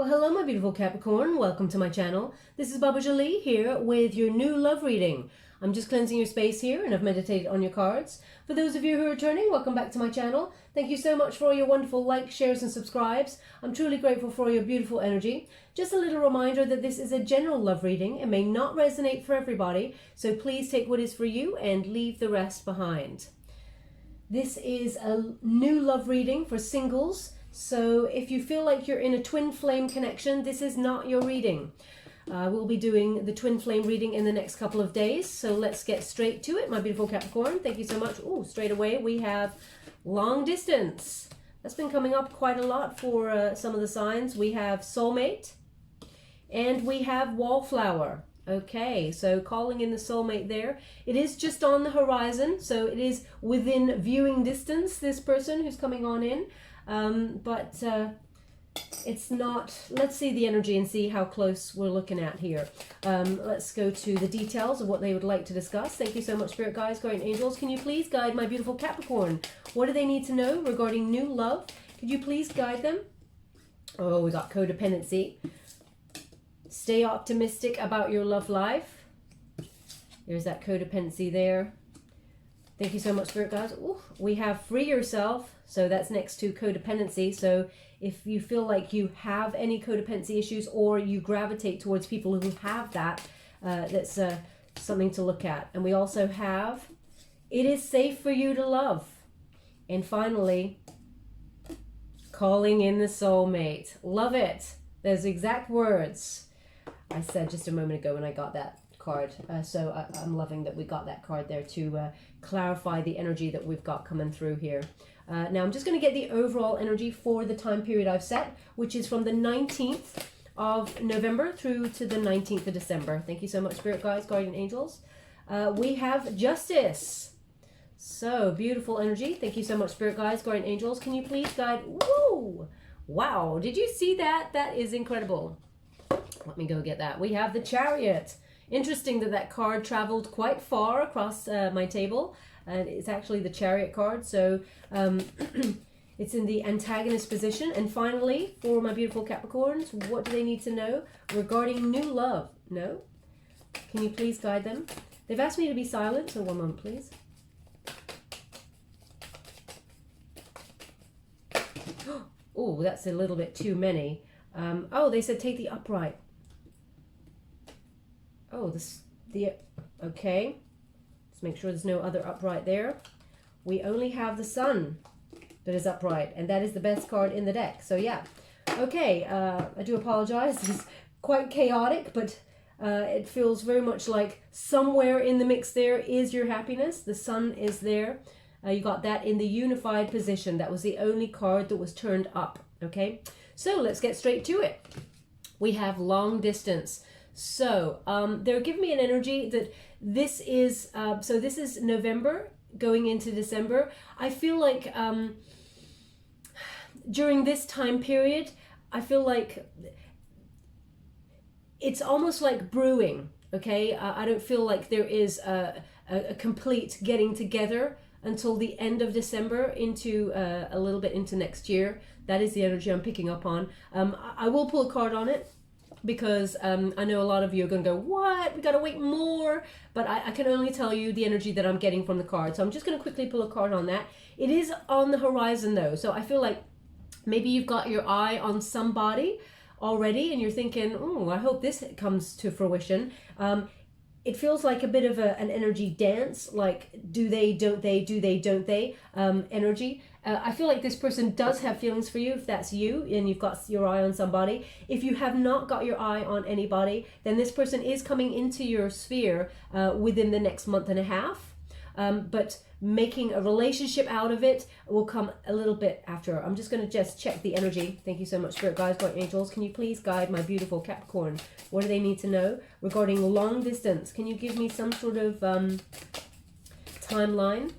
Well, hello, my beautiful Capricorn. Welcome to my channel. This is Baba Jolie here with your new love reading. I'm just cleansing your space here and I've meditated on your cards. For those of you who are returning, welcome back to my channel. Thank you so much for all your wonderful likes, shares and subscribes. I'm truly grateful for your beautiful energy. Just a little reminder that this is a general love reading. It may not resonate for everybody, so please take what is for you and leave the rest behind. This is a new love reading for singles. So if you feel like you're in a twin flame connection, this is not your reading. We'll be doing the twin flame reading in the next couple of days. So let's get straight to it, my beautiful Capricorn. Thank you so much. Oh, straight away we have long distance. That's been coming up quite a lot for some of the signs. We have soulmate and we have wallflower. Okay, so calling in the soulmate there. It is just on the horizon, so it is within viewing distance, this person who's coming on in. But it's not. Let's see the energy and see how close we're looking at here. Let's go to the details of what they would like to discuss. Thank you so much, Spirit Guides, Guardian Angels. Can you please guide my beautiful Capricorn? What do they need to know regarding new love? Could you please guide them? Oh, we got codependency. Stay optimistic about your love life. There's that codependency there. Thank you so much, Spirit Guides. Ooh, we have free yourself. So that's next to codependency. So if you feel like you have any codependency issues or you gravitate towards people who have that, that's something to look at. And we also have, it is safe for you to love. And finally, calling in the soulmate. Love it. Those exact words I said just a moment ago when I got that card. So I'm loving that we got that card there to clarify the energy that we've got coming through here. Now I'm just going to get the overall energy for the time period I've set, which is from the 19th of November through to the 19th of December. Thank you so much, Spirit Guides, Guardian Angels. We have justice. So beautiful energy. Thank you so much, Spirit Guides, Guardian Angels. Can you please guide? Woo! Wow, did you see that? That is incredible. Let me go get that. We have the Chariot. Interesting that that card traveled quite far across my table. And it's actually the Chariot card. So it's in the antagonist position. And finally, for my beautiful Capricorns, what do they need to know regarding new love? No? Can you please guide them? They've asked me to be silent, so one moment, please. Oh, that's a little bit too many. Oh, they said take the upright. Oh, okay. Let's make sure there's no other upright there. We only have the Sun that is upright, and that is the best card in the deck. So yeah, okay. I do apologize. It's quite chaotic, but it feels very much like somewhere in the mix there is your happiness. The Sun is there. You got that in the unified position. That was the only card that was turned up. Okay, so let's get straight to it. We have long distance. So they're giving me an energy that this is, so this is November going into December. I feel like during this time period, I feel like it's almost like brewing, okay? I don't feel like there is a complete getting together until the end of December into a little bit into next year. That is the energy I'm picking up on. I will pull a card on it, because I know a lot of you are going to go, what? We got to wait more. But I can only tell you the energy that I'm getting from the card. So I'm just going to quickly pull a card on that. It is on the horizon, though. So I feel like maybe you've got your eye on somebody already and you're thinking, oh, I hope this comes to fruition. It feels like a bit of an energy dance, like do they, don't they, do they, don't they energy. I feel like this person does have feelings for you if that's you and you've got your eye on somebody. If you have not got your eye on anybody, then this person is coming into your sphere within the next month and a half. But making a relationship out of it will come a little bit after. I'm just going to just check the energy. Thank you so much, Spirit Guides, Guardian Angels. Can you please guide my beautiful Capricorn? What do they need to know regarding long distance? Can you give me some sort of timeline?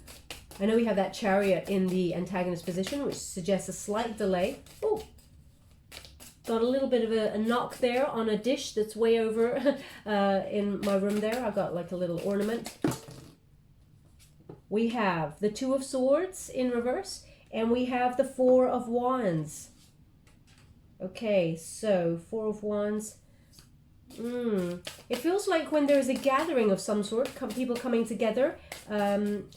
I know we have that Chariot in the antagonist position, which suggests a slight delay. Oh, got a little bit of a knock there on a dish that's way over in my room there. I've got like a little ornament. We have the Two of Swords in reverse, and we have the Four of Wands. Okay, so Four of Wands. It feels like when there's a gathering of some sort, people coming together. And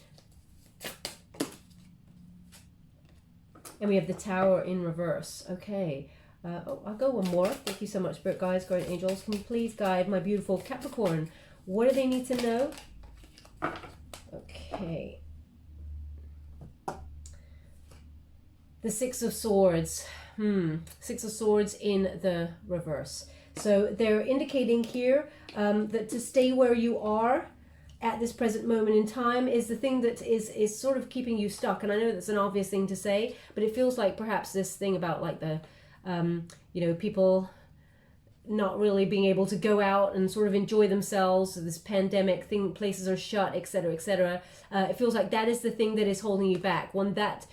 we have the Tower in reverse. Okay. I'll go one more. Thank you so much, Spirit Guides, Guardian Angels. Can you please guide my beautiful Capricorn? What do they need to know? Okay. The Six of Swords. Six of Swords in the reverse. So they're indicating here that to stay where you are at this present moment in time is the thing that is sort of keeping you stuck. And I know that's an obvious thing to say, but it feels like perhaps this thing about like the, you know, people not really being able to go out and sort of enjoy themselves. So this pandemic thing, places are shut, etc., etc. It feels like that is the thing that is holding you back. When that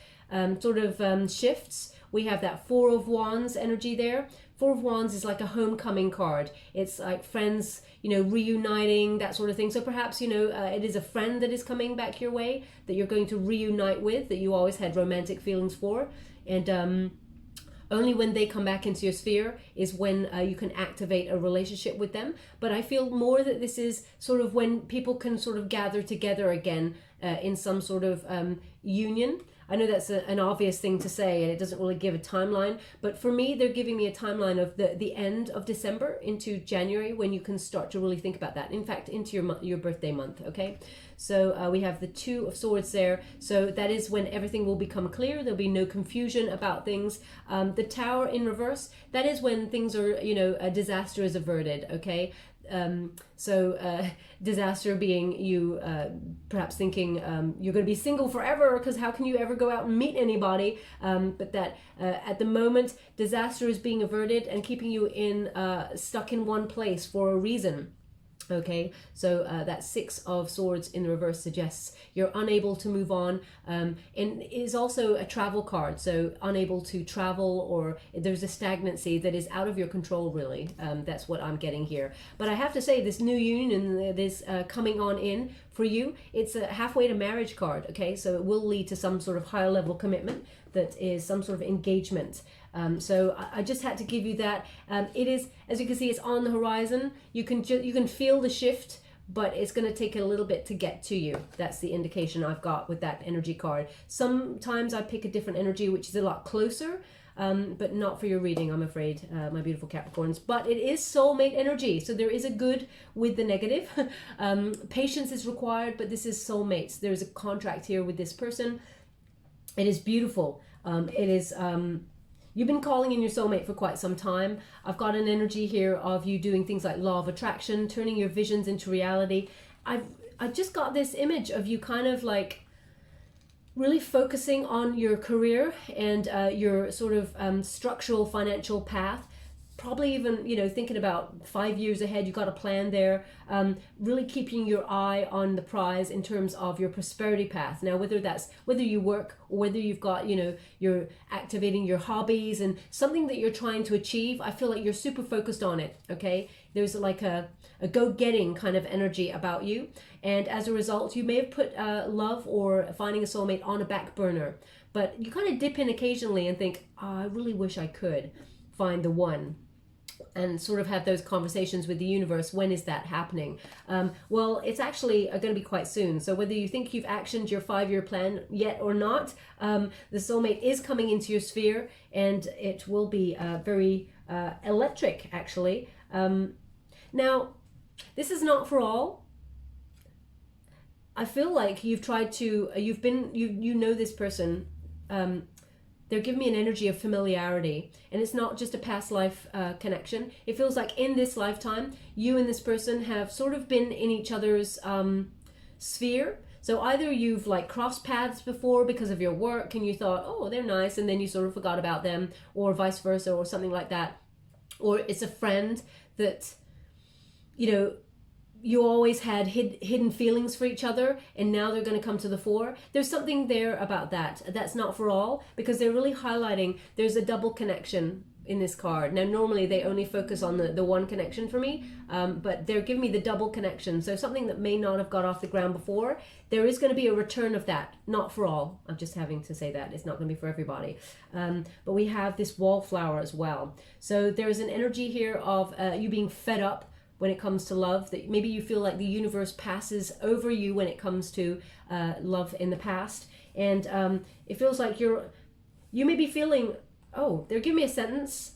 sort of shifts, we have that Four of Wands energy there. Four of Wands is like a homecoming card. It's like friends, you know, reuniting, that sort of thing. So perhaps, you know, it is a friend that is coming back your way that you're going to reunite with, that you always had romantic feelings for. And only when they come back into your sphere is when you can activate a relationship with them. But I feel more that this is sort of when people can sort of gather together again in some sort of union. I know that's an obvious thing to say and it doesn't really give a timeline, but for me, they're giving me a timeline of the end of December into January when you can start to really think about that. In fact, into your birthday month, okay? So we have the Two of Swords there. So that is when everything will become clear. There'll be no confusion about things. The Tower in reverse, that is when things are, you know, a disaster is averted, okay? Disaster being you perhaps thinking you're going to be single forever because how can you ever go out and meet anybody, but that at the moment disaster is being averted and keeping you in stuck in one place for a reason. Okay, so that Six of Swords in the reverse suggests you're unable to move on, and it is also a travel card, so unable to travel, or there's a stagnancy that is out of your control, really. That's what I'm getting here. But I have to say, this new union, this coming on in for you, it's a halfway to marriage card, okay? So it will lead to some sort of higher level commitment that is some sort of engagement. So I just had to give you that. It is, as you can see, it's on the horizon. You can feel the shift, but it's going to take a little bit to get to you. That's the indication I've got with that energy card. Sometimes I pick a different energy, which is a lot closer, but not for your reading, I'm afraid, my beautiful Capricorns. But it is soulmate energy, so there is a good with the negative. Patience is required, but this is soulmates. There's a contract here with this person. It is beautiful. It is... You've been calling in your soulmate for quite some time. I've got an energy here of you doing things like law of attraction, turning your visions into reality. I've just got this image of you kind of like really focusing on your career and your sort of structural financial path. Probably even, you know, thinking about 5 years ahead, you've got a plan there, really keeping your eye on the prize in terms of your prosperity path. Now, whether you work or whether you've got, you know, you're activating your hobbies and something that you're trying to achieve, I feel like you're super focused on it, okay? There's like a go-getting kind of energy about you. And as a result, you may have put love or finding a soulmate on a back burner, but you kind of dip in occasionally and think, oh, I really wish I could find the one, and sort of have those conversations with the universe. When is that happening? Well, it's actually going to be quite soon. So whether you think you've actioned your 5-year plan yet or not, the soulmate is coming into your sphere, and it will be very electric, actually. Now, this is not for all. I feel like you've tried to, you know this person, they're giving me an energy of familiarity, and it's not just a past life connection. It feels like in this lifetime, you and this person have sort of been in each other's sphere. So either you've like crossed paths before because of your work and you thought, oh, they're nice, and then you sort of forgot about them, or vice versa, or something like that. Or it's a friend that, you know, you always had hidden feelings for each other, and now they're going to come to the fore. There's something there about that. That's not for all, because they're really highlighting there's a double connection in this card. Now normally they only focus on the one connection for me, but they're giving me the double connection. So something that may not have got off the ground before, there is going to be a return of that. Not for all, I'm just having to say that it's not going to be for everybody, but we have this wallflower as well. So there's an energy here of you being fed up when it comes to love, that maybe you feel like the universe passes over you when it comes to love in the past, and it feels like you may be feeling, oh, they're giving me a sentence.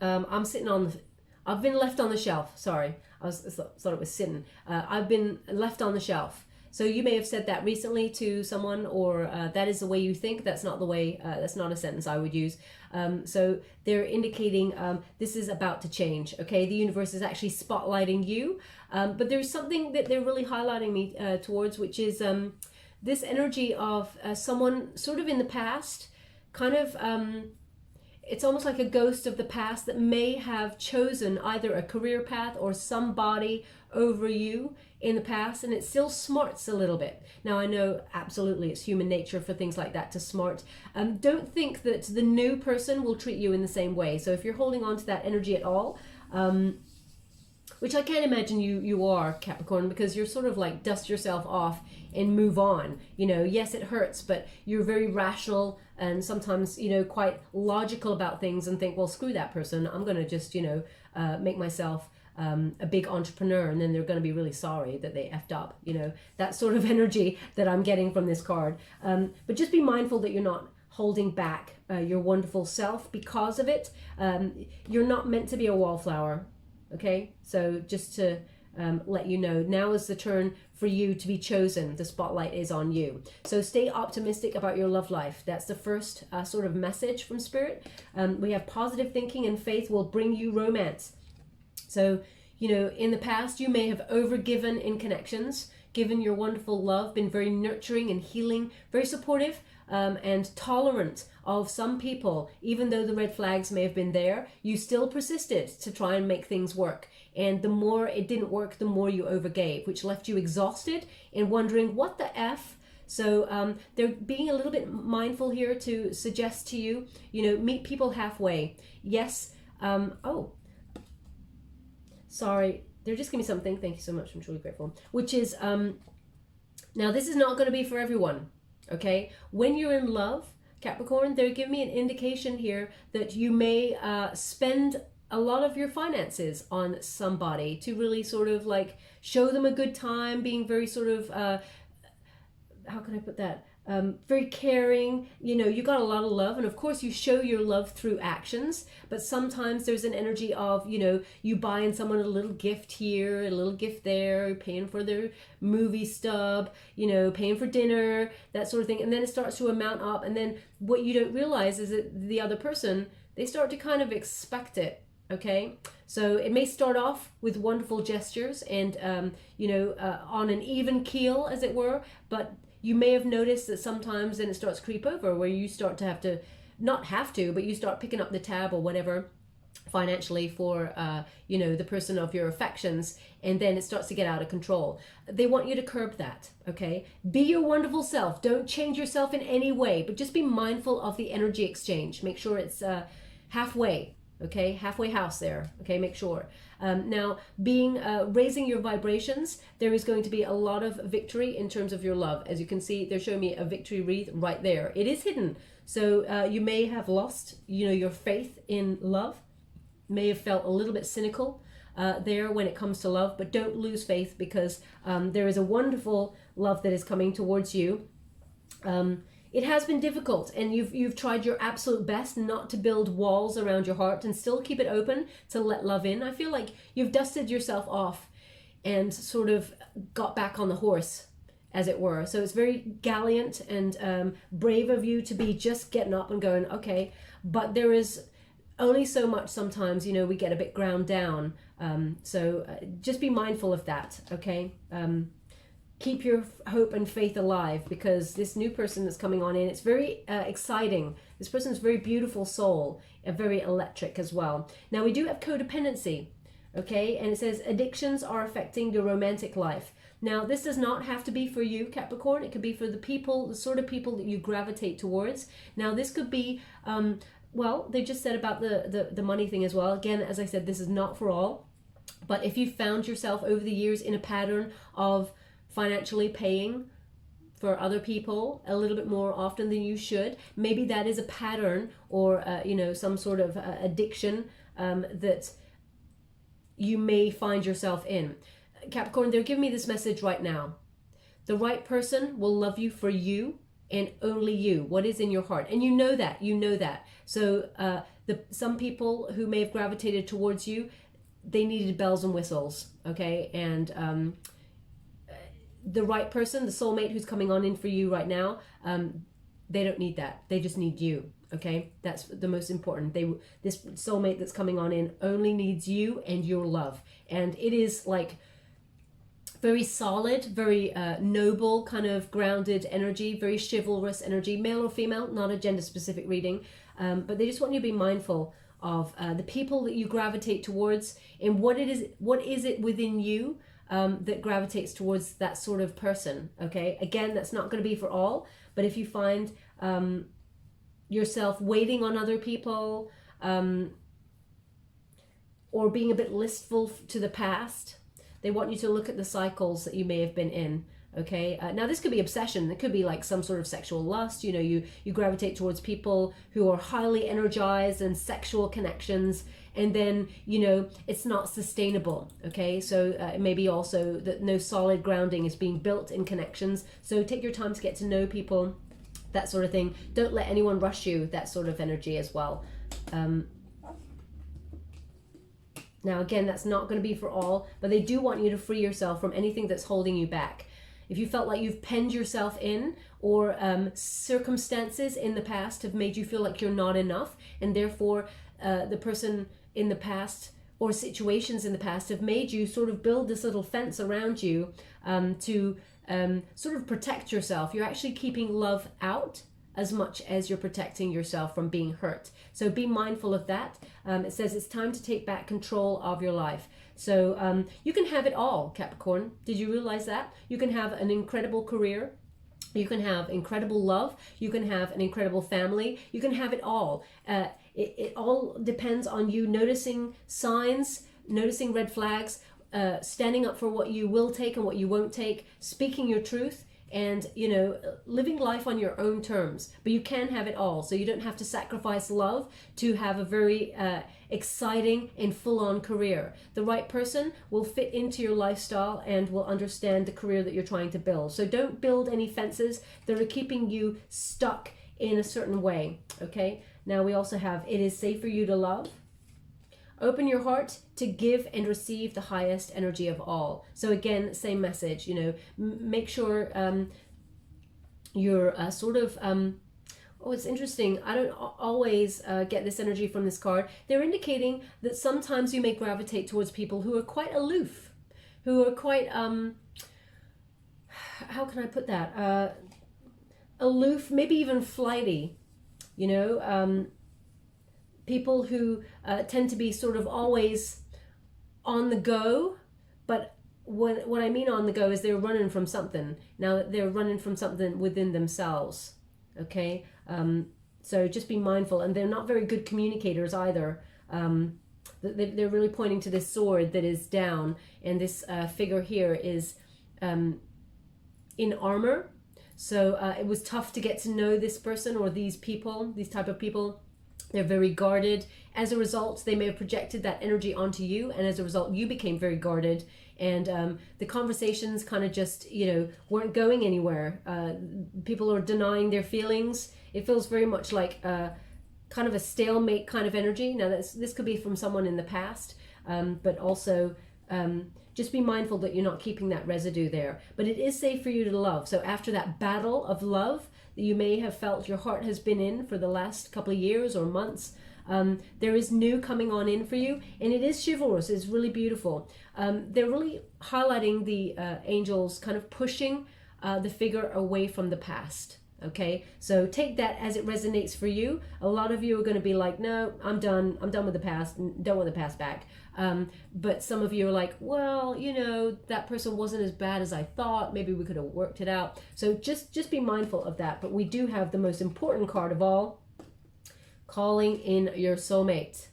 I've been left on the shelf. Sorry, I thought it was sitting. I've been left on the shelf. So you may have said that recently to someone, or that is the way you think. That's not the way, that's not a sentence I would use. So they're indicating this is about to change, okay? The universe is actually spotlighting you. But there's something that they're really highlighting me towards, which is this energy of someone sort of in the past, kind of, it's almost like a ghost of the past that may have chosen either a career path or somebody over you in the past, and it still smarts a little bit. Now I know absolutely it's human nature for things like that to smart. Don't think that the new person will treat you in the same way. So if you're holding on to that energy at all, which I can't imagine you are, Capricorn, because you're sort of like dust yourself off and move on. You know, yes, it hurts, but you're very rational and sometimes, you know, quite logical about things and think, well, screw that person. I'm going to just, you know, make myself a big entrepreneur, and then they're going to be really sorry that they effed up. You know, that sort of energy that I'm getting from this card. But just be mindful that you're not holding back your wonderful self because of it. You're not meant to be a wallflower. Okay, so just to let you know, now is the turn for you to be chosen. The spotlight is on you. So stay optimistic about your love life. That's the first sort of message from Spirit. We have positive thinking and faith will bring you romance. So, you know, in the past, you may have overgiven in connections, given your wonderful love, been very nurturing and healing, very supportive and tolerant of some people. Even though the red flags may have been there, you still persisted to try and make things work. And the more it didn't work, the more you overgave, which left you exhausted and wondering, what the F? So they're being a little bit mindful here to suggest to you, you know, meet people halfway. Yes. Oh, sorry. They're just giving me something. Thank you so much. I'm truly grateful. Which is, now this is not going to be for everyone. Okay. When you're in love, Capricorn, they're giving me an indication here that you may spend a lot of your finances on somebody to really sort of like show them a good time, being very sort of, how can I put that? Very caring. You know, you got a lot of love, and of course you show your love through actions, but sometimes there's an energy of, you know, you buying someone a little gift here, a little gift there, paying for their movie stub, you know, paying for dinner, that sort of thing. And then it starts to amount up, and then what you don't realize is that the other person, they start to kind of expect it. Okay, so it may start off with wonderful gestures and, you know, on an even keel, as it were, but you may have noticed that sometimes then it starts to creep over where you start to have to, not have to, but you start picking up the tab or whatever financially for, you know, the person of your affections, and then it starts to get out of control. They want you to curb that, okay? Be your wonderful self. Don't change yourself in any way, but just be mindful of the energy exchange. Make sure it's halfway. Okay, halfway house there. Okay, make sure. Now, raising your vibrations, there is going to be a lot of victory in terms of your love. As you can see, they're showing me a victory wreath right there. It is hidden. So you may have lost, you know, your faith in love. May have felt a little bit cynical there when it comes to love, but don't lose faith, because there is a wonderful love that is coming towards you. It has been difficult, and you've tried your absolute best not to build walls around your heart and still keep it open to let love in. I feel like you've dusted yourself off and sort of got back on the horse, as it were. So it's very gallant and brave of you to be just getting up and going, okay, but there is only so much sometimes, you know, we get a bit ground down. So just be mindful of that, okay? Keep your hope and faith alive, because this new person that's coming on in, it's very exciting. This person's very beautiful soul and very electric as well. Now we do have codependency, okay? And it says addictions are affecting your romantic life. Now this does not have to be for you, Capricorn. It could be for the people, the sort of people that you gravitate towards. Now this could be Well, they just said about the money thing as well. Again, as I said, this is not for all. But if you found yourself over the years in a pattern of financially paying for other people a little bit more often than you should, maybe that is a pattern or some sort of addiction that you may find yourself in. Capricorn, they're giving me this message right now. The right person will love you for you and only you, what is in your heart. And you know that. So some people who may have gravitated towards you, they needed bells and whistles, okay? And the right person, the soulmate who's coming on in for you right now, they don't need that. They just need you, okay? That's the most important. This soulmate that's coming on in only needs you and your love. And it is like very solid, very noble, kind of grounded energy, very chivalrous energy, male or female, not a gender specific reading. But they just want you to be mindful of the people that you gravitate towards and what is it within you that gravitates towards that sort of person, okay? Again, that's not going to be for all, but if you find yourself waiting on other people or being a bit listful to the past, they want you to look at the cycles that you may have been in, okay? Now, this could be obsession. It could be like some sort of sexual lust. You gravitate towards people who are highly energized and sexual connections, and then, it's not sustainable, okay? So it may be also that no solid grounding is being built in connections. So take your time to get to know people, that sort of thing. Don't let anyone rush you, that sort of energy as well. Now, again, that's not going to be for all, but they do want you to free yourself from anything that's holding you back. If you felt like you've penned yourself in, or circumstances in the past have made you feel like you're not enough, and therefore the person in the past or situations in the past have made you sort of build this little fence around you to sort of protect yourself. You're actually keeping love out as much as you're protecting yourself from being hurt. So be mindful of that. It says it's time to take back control of your life. So you can have it all, Capricorn. Did you realize that? You can have an incredible career. You can have incredible love. You can have an incredible family. You can have it all. It all depends on you noticing signs, noticing red flags, standing up for what you will take and what you won't take, speaking your truth, and living life on your own terms. But you can have it all, so you don't have to sacrifice love to have a very exciting and full-on career. The right person will fit into your lifestyle and will understand the career that you're trying to build. So don't build any fences that are keeping you stuck in a certain way, okay? Now we also have, it is safe for you to love. Open your heart to give and receive the highest energy of all. So again, same message, make sure you're sort of, it's interesting. I don't always get this energy from this card. They're indicating that sometimes you may gravitate towards people who are quite aloof, who are quite, how can I put that? Aloof, maybe even flighty, people who tend to be sort of always on the go, but what I mean on the go is they're running from something. Now they're running from something within themselves, okay? So just be mindful, and they're not very good communicators either. They're really pointing to this sword that is down, and this figure here is in armor. So it was tough to get to know this person or these people, these type of people. They're very guarded. As a result, they may have projected that energy onto you, and as a result, you became very guarded. And the conversations kind of just, weren't going anywhere. People are denying their feelings. It feels very much like kind of a stalemate kind of energy. Now, this could be from someone in the past, but also just be mindful that you're not keeping that residue there. But it is safe for you to love. So after that battle of love that you may have felt your heart has been in for the last couple of years or months, there is new coming on in for you, and it is chivalrous. It's really beautiful. They're really highlighting the angels kind of pushing the figure away from the past. Okay, so take that as it resonates for you. A lot of you are going to be like, no, I'm done with the past, don't want the past back. But some of you are like, well, that person wasn't as bad as I thought. Maybe we could have worked it out. So just be mindful of that. But we do have the most important card of all, calling in your soulmate.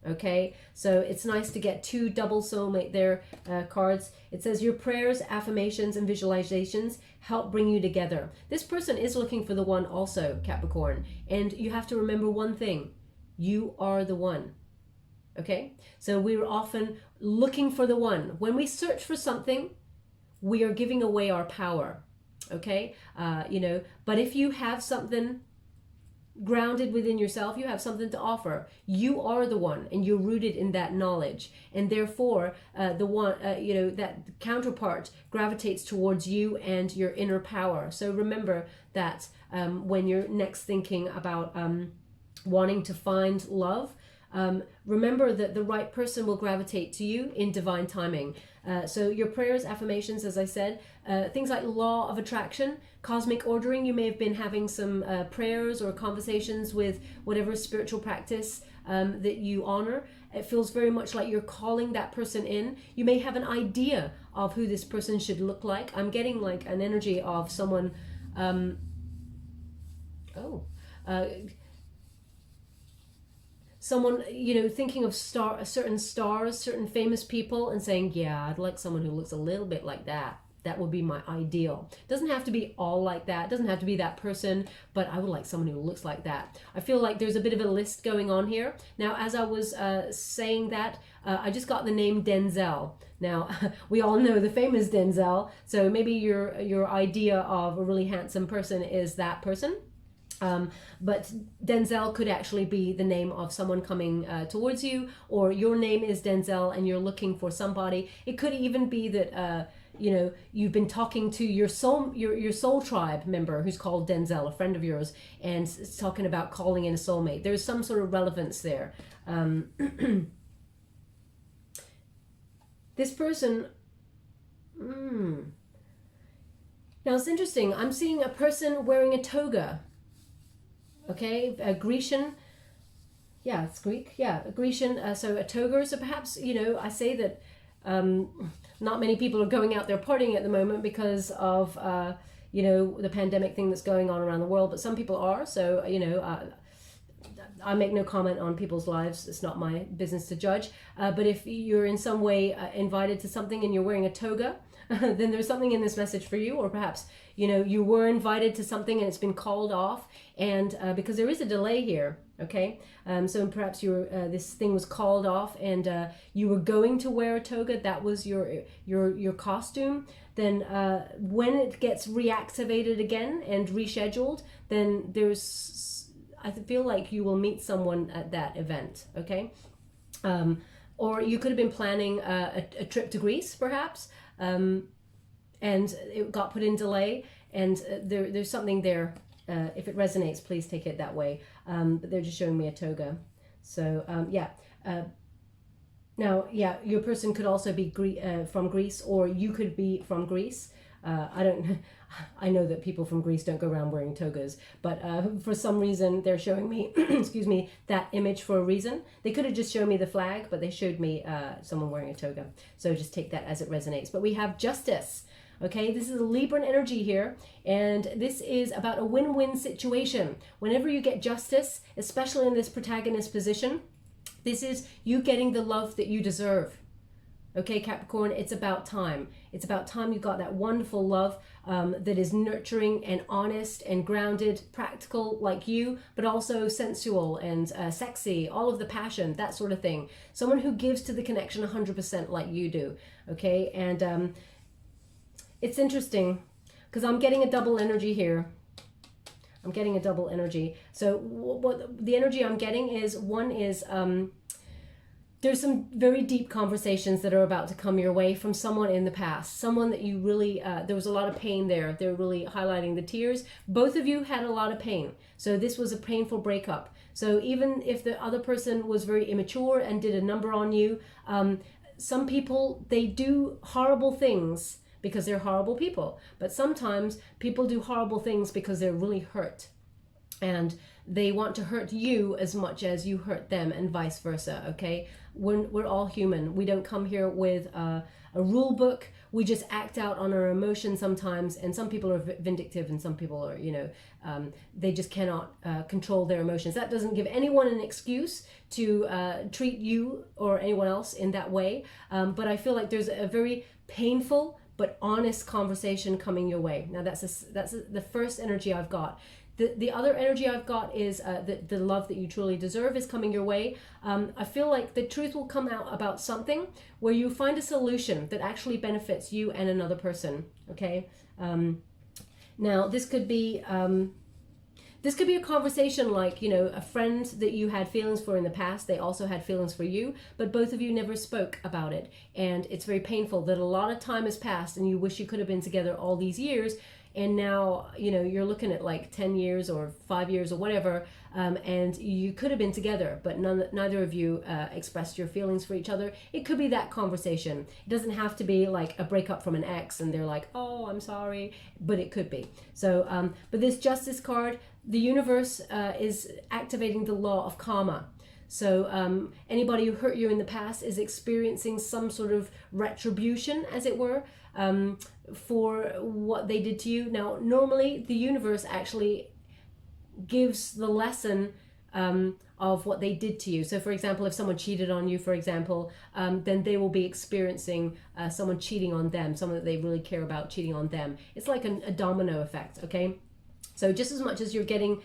Okay, so it's nice to get 2 double soulmate there cards. It says your prayers, affirmations, and visualizations help bring you together. This person is looking for the one also, Capricorn. And you have to remember one thing. You are the one. Okay, so we're often looking for the one. When we search for something, we are giving away our power. Okay, you know, but if you have something grounded within yourself, you have something to offer. You are the one, and you're rooted in that knowledge, and therefore the one, you know, that counterpart gravitates towards you and your inner power. So remember that when you're next thinking about wanting to find love, remember that the right person will gravitate to you in divine timing. So your prayers, affirmations, as I said, things like law of attraction, cosmic ordering. You may have been having some prayers or conversations with whatever spiritual practice that you honor. It feels very much like you're calling that person in. You may have an idea of who this person should look like. I'm getting like an energy of someone, someone, you know, thinking of certain stars, certain famous people, and saying, yeah, I'd like someone who looks a little bit like that. That would be my ideal. It doesn't have to be all like that. It doesn't have to be that person, but I would like someone who looks like that. I feel like there's a bit of a list going on here. Now, as I was saying that, I just got the name Denzel. Now, we all know the famous Denzel, so maybe your idea of a really handsome person is that person. But Denzel could actually be the name of someone coming towards you, or your name is Denzel and you're looking for somebody. It could even be that you know, you've been talking to your soul tribe member who's called Denzel, a friend of yours, and it's talking about calling in a soulmate. There's some sort of relevance there. This person, now it's interesting. I'm seeing a person wearing a toga. Okay, a Grecian, yeah, it's Greek, yeah, a Grecian, so a toga. So perhaps, you know, I say that not many people are going out there partying at the moment because of, you know, the pandemic thing that's going on around the world, but some people are. So, you know, I make no comment on people's lives. It's not my business to judge. But if you're in some way invited to something and you're wearing a toga, then there's something in this message for you. Or perhaps, you know, you were invited to something and it's been called off, and because there is a delay here, okay? So perhaps this thing was called off, and you were going to wear a toga. That was your costume. Then when it gets reactivated again and rescheduled, then I feel like you will meet someone at that event, okay? Or you could have been planning a trip to Greece, perhaps, and it got put in delay, and there's something there. If it resonates, please take it that way. But they're just showing me a toga. So, yeah. Now, yeah, your person could also be from Greece, or you could be from Greece. I know that people from Greece don't go around wearing togas, but for some reason they're showing me, excuse me, that image for a reason. They could have just shown me the flag, but they showed me someone wearing a toga. So just take that as it resonates. But we have justice. Okay, this is a Libran energy here, and this is about a win-win situation. Whenever you get justice, especially in this protagonist position, this is you getting the love that you deserve. Okay, Capricorn, it's about time. It's about time you got that wonderful love that is nurturing and honest and grounded, practical like you, but also sensual and sexy, all of the passion, that sort of thing. Someone who gives to the connection 100% like you do. Okay, and it's interesting because I'm getting a double energy here. I'm getting a double energy. So what the energy I'm getting is, one is there's some very deep conversations that are about to come your way from someone in the past, someone that you really, there was a lot of pain there. They're really highlighting the tears. Both of you had a lot of pain. So this was a painful breakup. So even if the other person was very immature and did a number on you, some people, they do horrible things because they're horrible people. But sometimes people do horrible things because they're really hurt. and they want to hurt you as much as you hurt them, and vice versa. Okay, we're all human. We don't come here with a rule book. We just act out on our emotions sometimes, and some people are vindictive, and some people are, they just cannot control their emotions. That doesn't give anyone an excuse to treat you or anyone else in that way, but I feel like there's a very painful but honest conversation coming your way. Now that's the first energy I've got. The other energy I've got is the love that you truly deserve is coming your way. I feel like the truth will come out about something where you find a solution that actually benefits you and another person. Okay. Now this could be a conversation like, a friend that you had feelings for in the past. They also had feelings for you, but both of you never spoke about it. And it's very painful that a lot of time has passed and you wish you could have been together all these years. And now, you're looking at like 10 years or 5 years or whatever, and you could have been together, but neither of you expressed your feelings for each other. It could be that conversation. It doesn't have to be like a breakup from an ex and they're like, oh, I'm sorry, but it could be. So, but this Justice card, the universe is activating the law of karma. So anybody who hurt you in the past is experiencing some sort of retribution, as it were, for what they did to you. Now, normally the universe actually gives the lesson of what they did to you. So for example, if someone cheated on you, for example, then they will be experiencing someone cheating on them, someone that they really care about cheating on them. It's like a domino effect, okay? So just as much as you're getting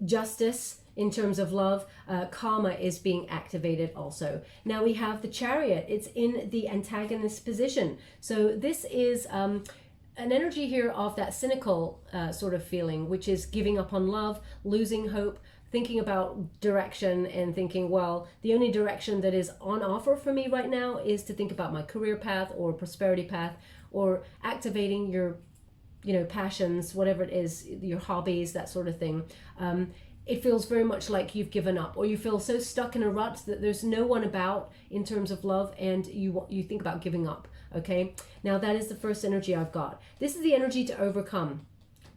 justice in terms of love, karma is being activated also. Now we have the Chariot. It's in the antagonist position. So this is an energy here of that cynical sort of feeling, which is giving up on love, losing hope, thinking about direction and thinking, well, the only direction that is on offer for me right now is to think about my career path or prosperity path, or activating your passions, whatever it is, your hobbies, that sort of thing. It feels very much like you've given up, or you feel so stuck in a rut that there's no one about in terms of love, and you think about giving up. Okay, now that is the first energy I've got. This is the energy to overcome.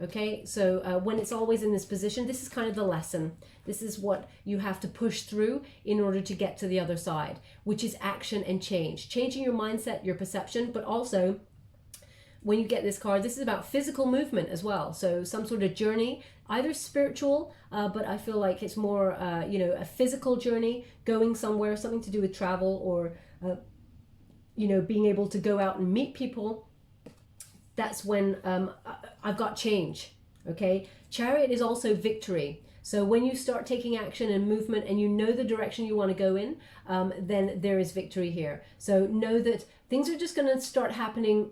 Okay, so when it's always in this position, this is kind of the lesson. This is what you have to push through in order to get to the other side, which is action and change, changing your mindset, your perception, but also when you get this card, this is about physical movement as well. So some sort of journey, either spiritual, but I feel like it's more, a physical journey, going somewhere, something to do with travel, or, being able to go out and meet people. That's when I've got change, okay? Chariot is also victory. So when you start taking action and movement and you know the direction you want to go in, then there is victory here. So know that things are just going to start happening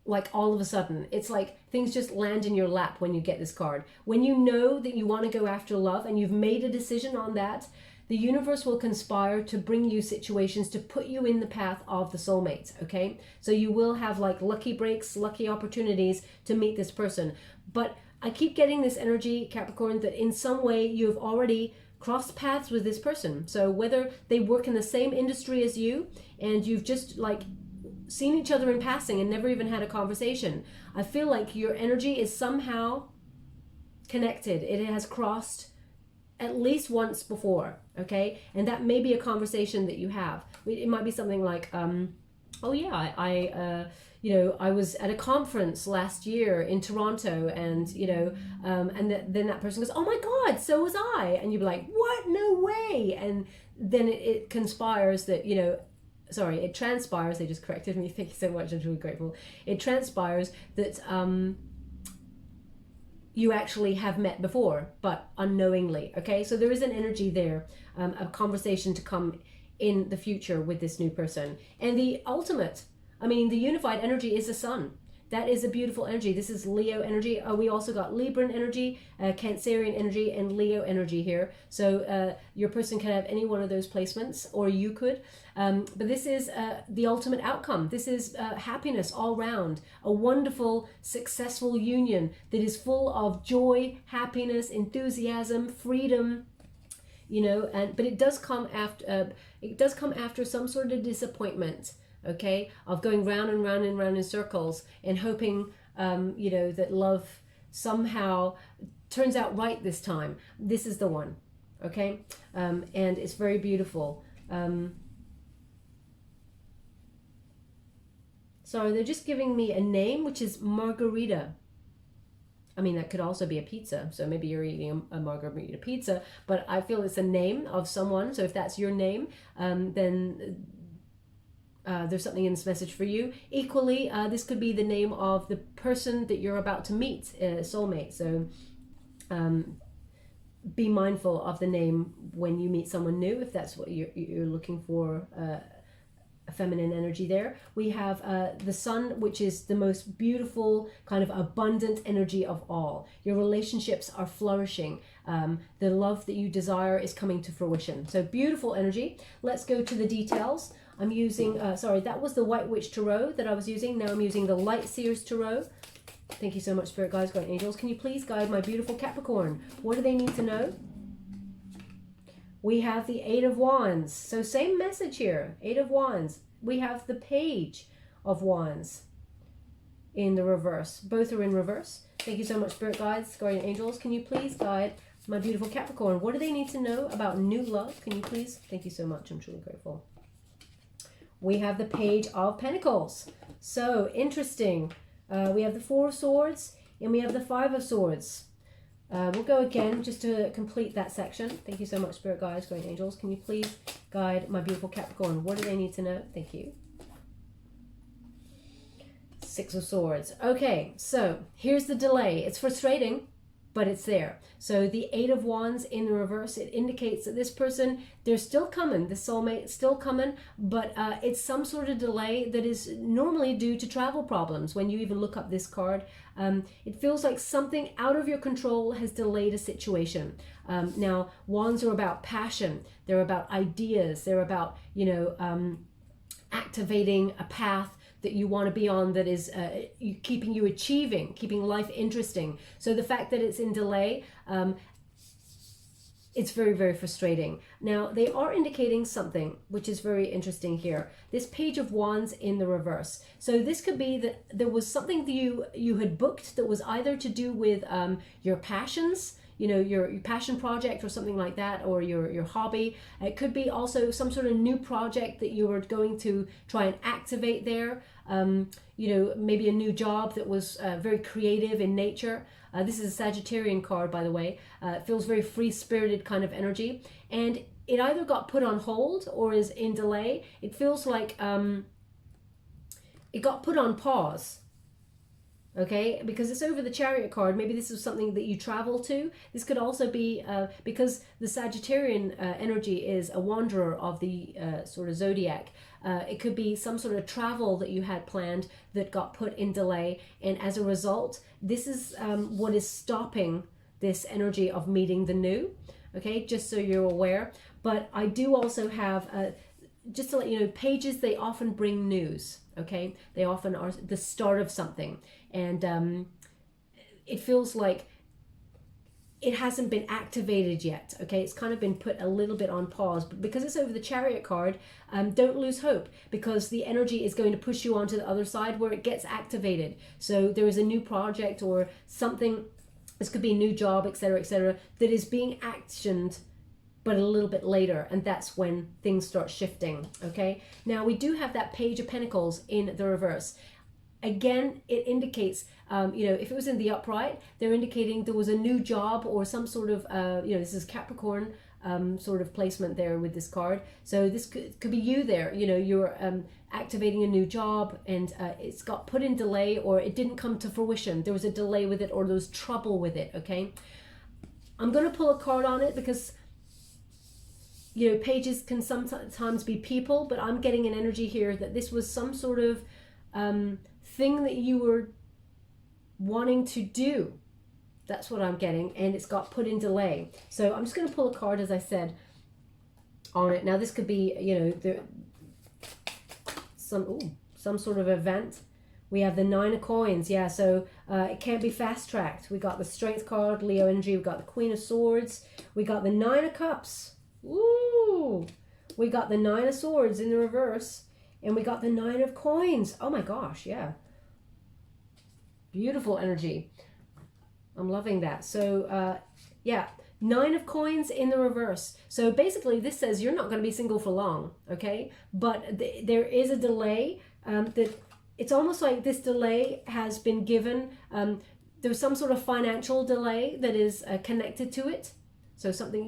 like all of a sudden. It's like things just land in your lap when you get this card. When you know that you want to go after love and you've made a decision on that, the universe will conspire to bring you situations to put you in the path of the soulmate, okay? So you will have like lucky breaks, lucky opportunities to meet this person. But I keep getting this energy, Capricorn, that in some way you've already crossed paths with this person. So whether they work in the same industry as you and you've just like seen each other in passing and never even had a conversation, I feel like your energy is somehow connected. It has crossed at least once before, okay? And that may be a conversation that you have. It might be something like, oh yeah, I was at a conference last year in Toronto, and then that person goes, oh my God, so was I. And you'd be like, what? No way. And then it conspires that, it transpires, they just corrected me, thank you so much, I'm really grateful. It transpires that you actually have met before, but unknowingly, okay? So there is an energy there, a conversation to come in the future with this new person. And the ultimate, the unified energy is the sun. That is a beautiful energy. This is Leo energy. We also got Libran energy, Cancerian energy, and Leo energy here. So your person can have any one of those placements, or you could. But this is the ultimate outcome. This is happiness all round. A wonderful, successful union that is full of joy, happiness, enthusiasm, freedom. But it does come after some sort of disappointment. Okay, of going round and round and round in circles and hoping, that love somehow turns out right this time. This is the one, okay? And it's very beautiful. So they're just giving me a name, which is Margarita. I mean, that could also be a pizza. So maybe you're eating a margarita pizza, but I feel it's a name of someone. So if that's your name, then there's something in this message for you. Equally, this could be the name of the person that you're about to meet, soulmate. So be mindful of the name when you meet someone new, if that's what you're looking for. A feminine energy there. We have the sun, which is the most beautiful kind of abundant energy of all. Your relationships are flourishing. The love that you desire is coming to fruition. So beautiful energy. Let's go to the details. I'm using, sorry, that was the White Witch Tarot that I was using. Now I'm using the Light Seers Tarot. Thank you so much, Spirit Guides, Guardian Angels. Can you please guide my beautiful Capricorn? What do they need to know? We have the Eight of Wands. So same message here, Eight of Wands. We have the Page of Wands in the reverse. Both are in reverse. Thank you so much, Spirit Guides, Guardian Angels. Can you please guide my beautiful Capricorn? What do they need to know about new love? Can you please? Thank you so much. I'm truly grateful. We have the Page of Pentacles. So interesting. We have the Four of Swords and we have the Five of Swords. We'll go again just to complete that section. Thank you so much, Spirit Guides, Guardian Angels. Can you please guide my beautiful Capricorn? What do they need to know? Thank you. Six of Swords. Okay, so here's the delay. It's frustrating, but it's there. So the Eight of Wands in the reverse, it indicates that this person, they're still coming, the soulmate is still coming, but it's some sort of delay that is normally due to travel problems. When you even look up this card, it feels like something out of your control has delayed a situation. Now, wands are about passion. They're about ideas. They're about, you know, activating a path that you want to be on that is keeping you achieving, keeping life interesting. So the fact that it's in delay, it's very, very frustrating. Now, they are indicating something which is very interesting here. This Page of Wands in the reverse. So this could be that there was something that you had booked that was either to do with your passions, you know, your passion project or something like that, or your hobby. It could be also some sort of new project that you were going to try and activate there. You know, maybe a new job that was very creative in nature. This is a Sagittarian card, by the way. It feels very free-spirited kind of energy. And it either got put on hold or is in delay. It feels like it got put on pause. Okay, because it's over the Chariot card. Maybe this is something that you travel to. This could also be because the Sagittarian energy is a wanderer of the sort of Zodiac. It could be some sort of travel that you had planned that got put in delay. And as a result, this is what is stopping this energy of meeting the new. Okay, just so you're aware. But I do also have, just to let you know, pages, they often bring news. Okay, they often are the start of something. And it feels like it hasn't been activated yet. Okay, it's kind of been put a little bit on pause, but because it's over the Chariot card, don't lose hope, because the energy is going to push you onto the other side where it gets activated. So there is a new project or something, this could be a new job, etc., that is being actioned, but a little bit later, and that's when things start shifting. Okay, now we do have that Page of Pentacles in the reverse. Again, it indicates, you know, if it was in the upright, they're indicating there was a new job or some sort of, you know, this is Capricorn sort of placement there with this card. So this could be you there, you know, you're activating a new job and it's got put in delay, or it didn't come to fruition. There was a delay with it, or there was trouble with it, okay? I'm going to pull a card on it because, you know, pages can sometimes be people, but I'm getting an energy here that this was some sort of thing that you were wanting to do. That's what I'm getting, and it's got put in delay. So I'm just going to pull a card, as I said, on it. Now this could be, you know, some sort of event. We have the Nine of Coins, yeah, so it can't be fast-tracked. We got the Strength card, Leo energy. We got the Queen of Swords. We got the Nine of Cups. Ooh, we got the Nine of Swords in the reverse. And we got the Nine of Coins. Oh my gosh, yeah. Beautiful energy. I'm loving that. So, yeah, 9 of coins in the reverse. So basically this says you're not going to be single for long, okay? But there is a delay that it's almost like this delay has been given. There's some sort of financial delay that is connected to it. So something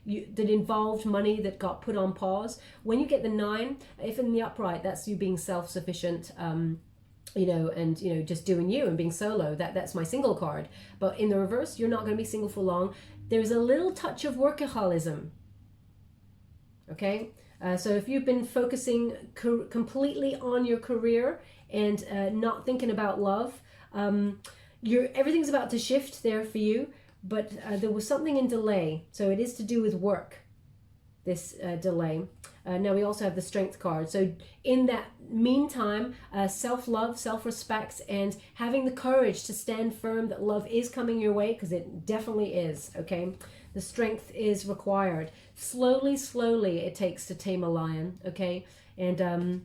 that involved money that got put on pause. When you get the 9, if in the upright, that's you being self-sufficient, you know, and, you know, just doing you and being solo. That's my single card. But in the reverse, you're not going to be single for long. There's a little touch of workaholism. Okay? So if you've been focusing completely on your career and not thinking about love, everything's about to shift there for you. But there was something in delay. So it is to do with work, this delay. Now we also have the Strength card. So in that meantime, self-love, self-respect, and having the courage to stand firm that love is coming your way, because it definitely is, okay? The strength is required. Slowly, slowly it takes to tame a lion, okay? And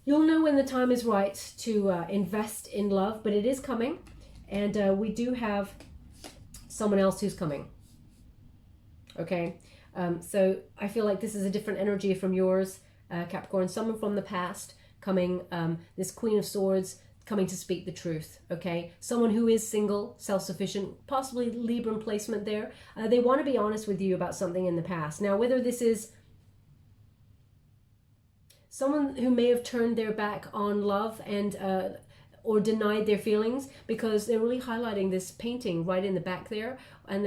you'll know when the time is right to invest in love, but it is coming. And we do have someone else who's coming, okay? So I feel like this is a different energy from yours, Capricorn. Someone from the past coming, this Queen of Swords coming to speak the truth, okay? Someone who is single, self-sufficient, possibly Libran placement there. They want to be honest with you about something in the past. Now, whether this is someone who may have turned their back on love and or denied their feelings, because they're really highlighting this painting right in the back there. And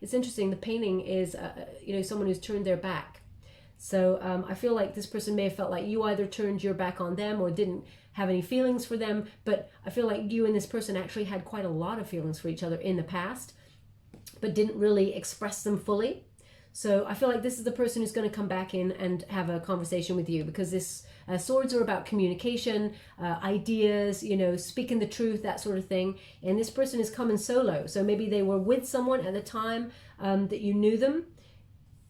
it's interesting, the painting is, you know, someone who's turned their back. So I feel like this person may have felt like you either turned your back on them or didn't have any feelings for them. But I feel like you and this person actually had quite a lot of feelings for each other in the past, but didn't really express them fully. So I feel like this is the person who's going to come back in and have a conversation with you, because this swords are about communication, ideas, you know, speaking the truth, that sort of thing. And this person is coming solo. So maybe they were with someone at the time that you knew them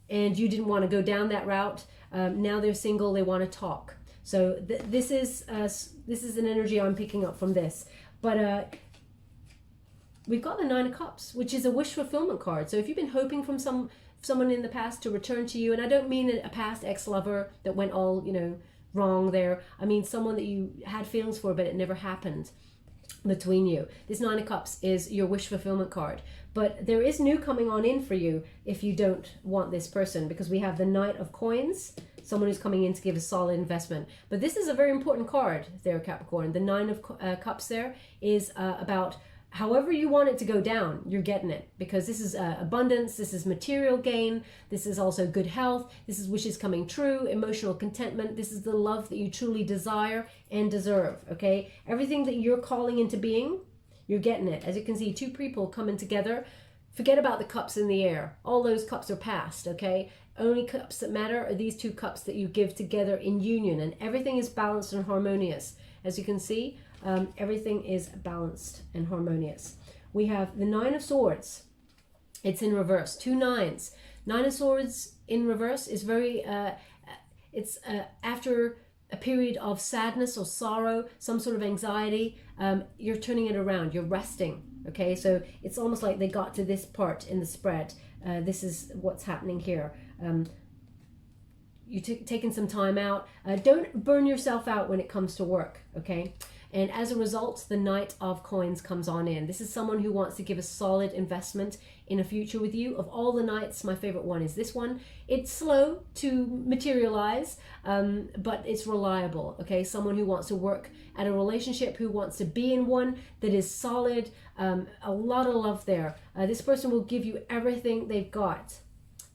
and you didn't want to go down that route. Now they're single, they want to talk. So this is an energy I'm picking up from this. But we've got the 9 of Cups, which is a wish fulfillment card. So if you've been hoping from someone in the past to return to you, and I don't mean a past ex-lover that went all, you know, wrong there. I mean someone that you had feelings for, but it never happened between you. This 9 of Cups is your wish fulfillment card. But there is new coming on in for you if you don't want this person, because we have the Knight of Coins, someone who's coming in to give a solid investment. But this is a very important card there, Capricorn. The 9 of Cups there is about however you want it to go down, you're getting it, because this is abundance, this is material gain, this is also good health, this is wishes coming true, emotional contentment, this is the love that you truly desire and deserve, okay? Everything that you're calling into being, you're getting it. As you can see, 2 people coming together. Forget about the cups in the air. All those cups are past, okay? Only cups that matter are these 2 cups that you give together in union, and everything is balanced and harmonious. As you can see, everything is balanced and harmonious. We have the 9 of Swords. It's in reverse. 2 9s. 9 of Swords in reverse is very, it's after a period of sadness or sorrow, some sort of anxiety, you're turning it around. You're resting. Okay, so it's almost like they got to this part in the spread. This is what's happening here. You're taking some time out. Don't burn yourself out when it comes to work, okay? And as a result, the Knight of Coins comes on in. This is someone who wants to give a solid investment in a future with you. Of all the Knights, my favorite one is this one. It's slow to materialize, but it's reliable, okay? Someone who wants to work at a relationship, who wants to be in one that is solid, a lot of love there. This person will give you everything they've got.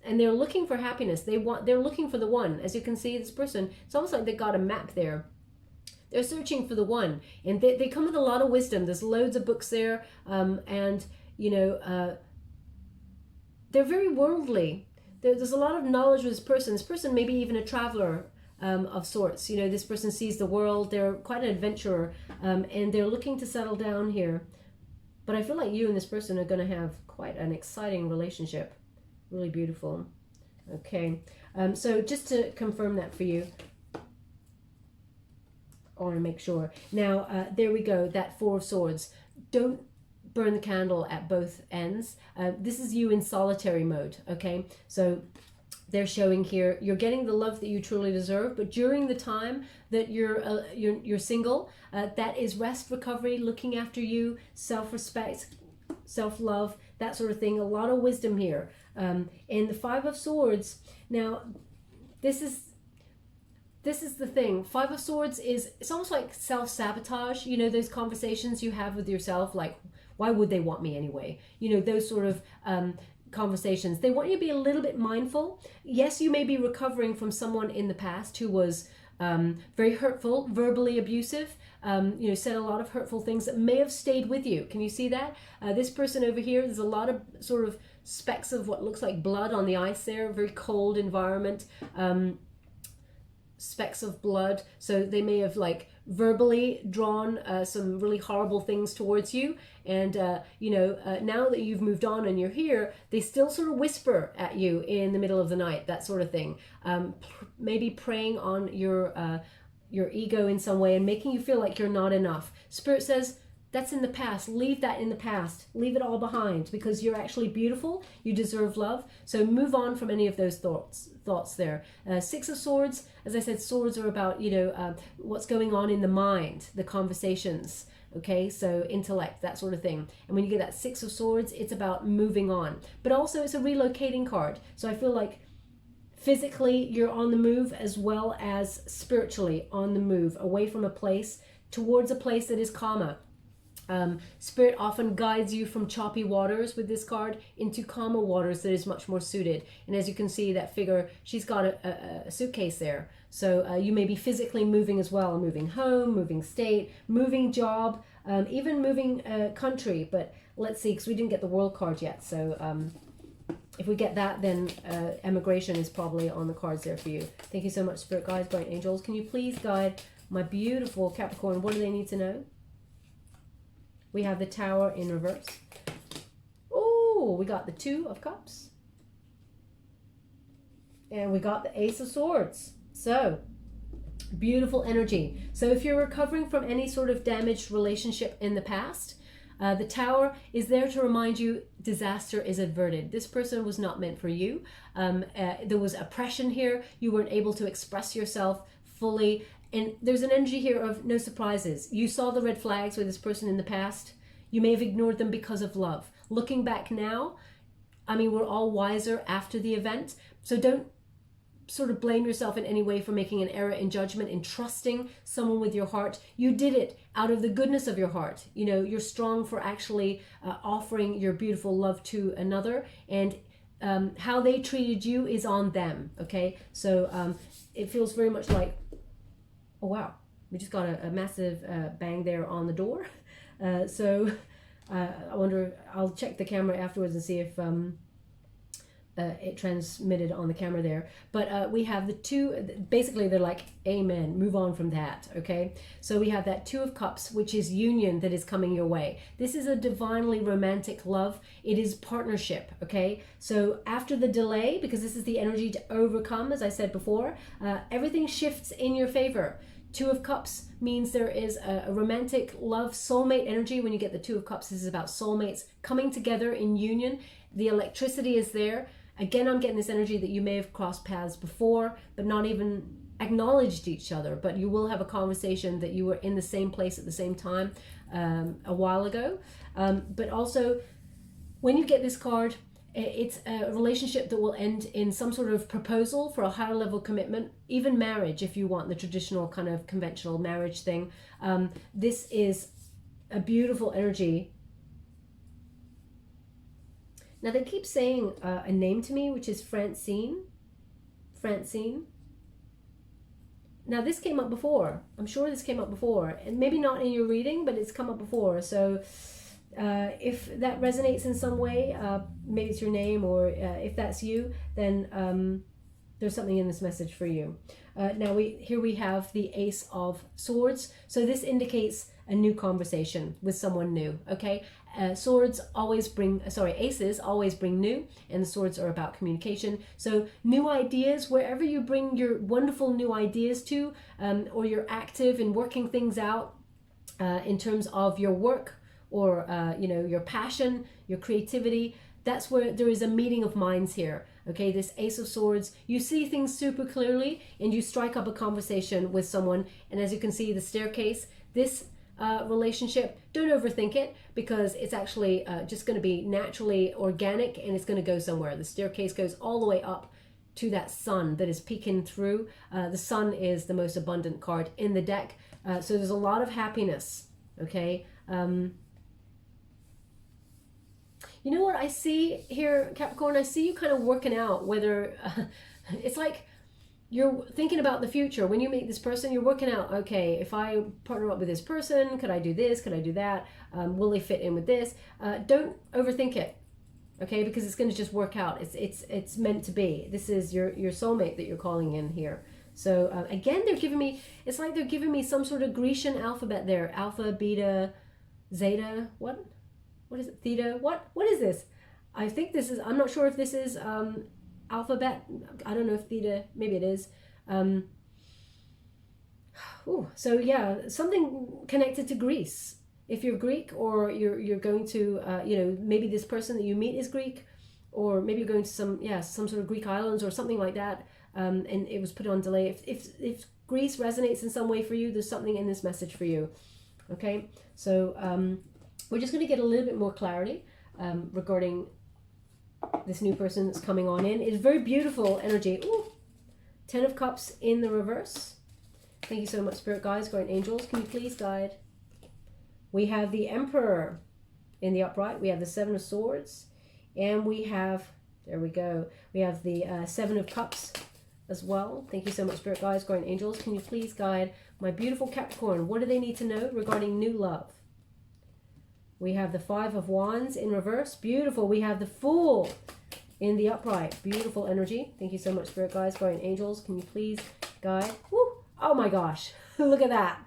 And they're looking for happiness. They're looking for the one. As you can see, this person, it's almost like they got a map there. They're searching for the one, and they come with a lot of wisdom. There's loads of books there, and you know, they're very worldly. There's a lot of knowledge with this person. This person may be even a traveler of sorts. You know, this person sees the world. They're quite an adventurer, and they're looking to settle down here. But I feel like you and this person are going to have quite an exciting relationship. Really beautiful. Okay, so just to confirm that for you, I want to make sure. Now, there we go, that 4 of Swords. Don't burn the candle at both ends. This is you in solitary mode, okay? So they're showing here you're getting the love that you truly deserve, but during the time that you're single, that is rest, recovery, looking after you, self-respect, self-love, that sort of thing. A lot of wisdom here. In the Five of Swords, now this is the thing. Five of Swords it's almost like self-sabotage. You know, those conversations you have with yourself, like, why would they want me anyway? You know, those sort of conversations. They want you to be a little bit mindful. Yes, you may be recovering from someone in the past who was very hurtful, verbally abusive, you know, said a lot of hurtful things that may have stayed with you. Can you see that? This person over here, there's a lot of sort of specks of what looks like blood on the ice there, very cold environment, specks of blood. So they may have like verbally drawn some really horrible things towards you, and you know, now that you've moved on and you're here, they still sort of whisper at you in the middle of the night, that sort of thing. Maybe preying on your ego in some way and making you feel like you're not enough. Spirit says that's in the past. Leave that in the past. Leave it all behind, because you're actually beautiful. You deserve love. So move on from any of those thoughts there. Six of Swords, as I said, swords are about, you know, what's going on in the mind, the conversations, okay? So intellect, that sort of thing. And when you get that Six of Swords, it's about moving on. But also it's a relocating card. So I feel like physically you're on the move, as well as spiritually on the move, away from a place towards a place that is calmer. Spirit often guides you from choppy waters with this card into calmer waters that is much more suited. And as you can see, that figure, she's got a suitcase there. So you may be physically moving as well, moving home, moving state, moving job, even moving country. But let's see, because we didn't get the World card yet. So if we get that, then emigration is probably on the cards there for you. Thank you so much, Spirit Guides, Bright Angels. Can you please guide my beautiful Capricorn? What do they need to know? We have the Tower in reverse. Oh, we got the Two of Cups. And we got the Ace of Swords. So, beautiful energy. So if you're recovering from any sort of damaged relationship in the past, the Tower is there to remind you disaster is averted. This person was not meant for you. There was oppression here. You weren't able to express yourself fully. And there's an energy here of no surprises. You saw the red flags with this person in the past. You may have ignored them because of love. Looking back now, I mean, we're all wiser after the event. So don't sort of blame yourself in any way for making an error in judgment, in trusting someone with your heart. You did it out of the goodness of your heart. You know, you're strong for actually offering your beautiful love to another. And how they treated you is on them, okay? So it feels very much like, oh wow, we just got a massive bang there on the door. So I wonder, I'll check the camera afterwards and see if it transmitted on the camera there. But we have the two, basically they're like, amen, move on from that, okay? So we have that Two of Cups, which is union that is coming your way. This is a divinely romantic love. It is partnership, okay? So after the delay, because this is the energy to overcome, as I said before, everything shifts in your favor. Two of Cups means there is a romantic love, soulmate energy. When you get the Two of Cups, this is about soulmates coming together in union. The electricity is there. Again, I'm getting this energy that you may have crossed paths before, but not even acknowledged each other. But you will have a conversation that you were in the same place at the same time a while ago. But also, when you get this card, it's a relationship that will end in some sort of proposal for a higher level commitment, even marriage if you want the traditional kind of conventional marriage thing. This is a beautiful energy. Now they keep saying a name to me, which is Francine. Francine. Now this came up before. I'm sure this came up before, and maybe not in your reading, but it's come up before. So if that resonates in some way, maybe it's your name, or if that's you, then there's something in this message for you. Now here we have the Ace of Swords. So this indicates a new conversation with someone new, okay? Aces always bring new, and the swords are about communication. So new ideas, wherever you bring your wonderful new ideas to, or you're active in working things out in terms of your work or you know, your passion, your creativity. That's where there is a meeting of minds here. Okay, this Ace of Swords, you see things super clearly and you strike up a conversation with someone. And as you can see, the staircase, this relationship, don't overthink it, because it's actually just going to be naturally organic, and it's going to go somewhere. The staircase goes all the way up to that sun that is peeking through. The sun is the most abundant card in the deck. So there's a lot of happiness. Okay. You know what I see here, Capricorn? I see you kind of working out whether it's like you're thinking about the future. When you meet this person, you're working out, okay, if I partner up with this person, could I do this? Could I do that? Will they fit in with this? Don't overthink it, okay? Because it's going to just work out. It's meant to be. This is your soulmate that you're calling in here. So again, they're giving me, it's like they're giving me some sort of Grecian alphabet there. Alpha, beta, zeta, what is it? Theta? What is this? I think this is, I'm not sure if this is alphabet. I don't know if theta, maybe it is. So yeah, something connected to Greece. If you're Greek, or you're going to, you know, maybe this person that you meet is Greek, or maybe you're going to some sort of Greek islands or something like that. And it was put on delay. If Greece resonates in some way for you, there's something in this message for you. Okay, so we're just going to get a little bit more clarity regarding this new person that's coming on in. It's very beautiful energy. Ooh, 10 of Cups in the reverse. Thank you so much, Spirit Guides, Guardian Angels. Can you please guide? We have the Emperor in the upright. We have the 7 of Swords. And we have, there we go, we have the 7 of Cups as well. Thank you so much, Spirit Guides, Guardian Angels. Can you please guide my beautiful Capricorn? What do they need to know regarding new love? We have the 5 of Wands in reverse. Beautiful. We have the Fool in the upright. Beautiful energy. Thank you so much, Spirit Guides, Guardian Angels. Can you please guide? Woo! Oh my gosh. Look at that.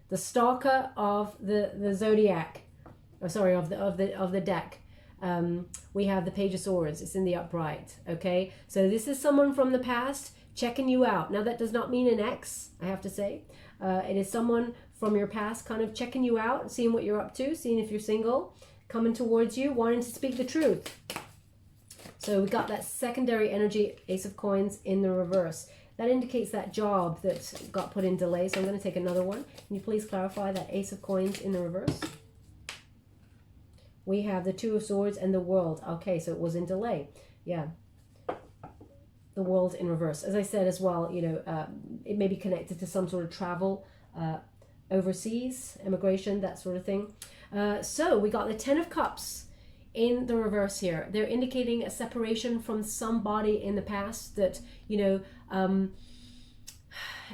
The Stalker of the Zodiac. Oh, sorry, of the deck. We have the Page of Swords. It's in the upright. Okay. So this is someone from the past checking you out. Now that does not mean an ex, I have to say. It is someone from your past kind of checking you out, seeing what you're up to, seeing if you're single, coming towards you, wanting to speak the truth. So we got that secondary energy, Ace of Coins in the reverse. That indicates that job that got put in delay. So I'm going to take another one. Can you please clarify that Ace of Coins in the reverse? We have the 2 of Swords and the World. Okay, so it was in delay. Yeah. The World in reverse. As I said as well, you know, it may be connected to some sort of travel, overseas, immigration, that sort of thing. So we got the 10 of Cups in the reverse here. They're indicating a separation from somebody in the past that, you know,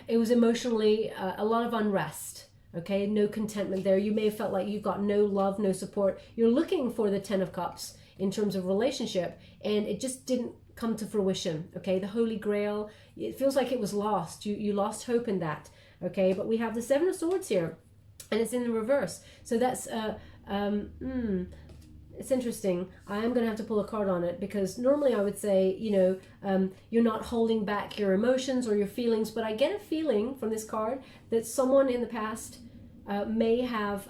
it was emotionally a lot of unrest. Okay, no contentment there. You may have felt like you got no love, no support. You're looking for the 10 of Cups in terms of relationship, and it just didn't come to fruition. Okay, the Holy Grail, it feels like it was lost. You lost hope in that. Okay, but we have the 7 of Swords here, and it's in the reverse. So that's it's interesting. I am going to have to pull a card on it, because normally I would say, you know, you're not holding back your emotions or your feelings, but I get a feeling from this card that someone in the past may have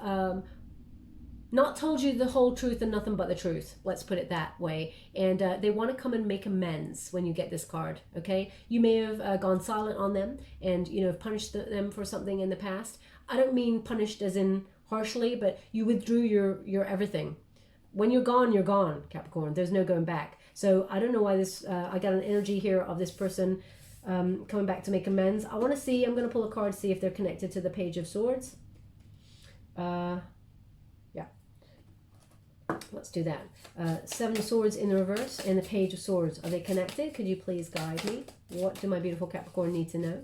not told you the whole truth and nothing but the truth. Let's put it that way. And they want to come and make amends when you get this card, okay? You may have gone silent on them and, you know, have punished them for something in the past. I don't mean punished as in harshly, but you withdrew your everything. When you're gone, Capricorn. There's no going back. So I don't know why this, I got an energy here of this person coming back to make amends. I want to see, I'm going to pull a card to see if they're connected to the Page of Swords. Let's do that. 7 of Swords in the reverse and the Page of Swords. Are they connected? Could you please guide me? What do my beautiful Capricorn need to know?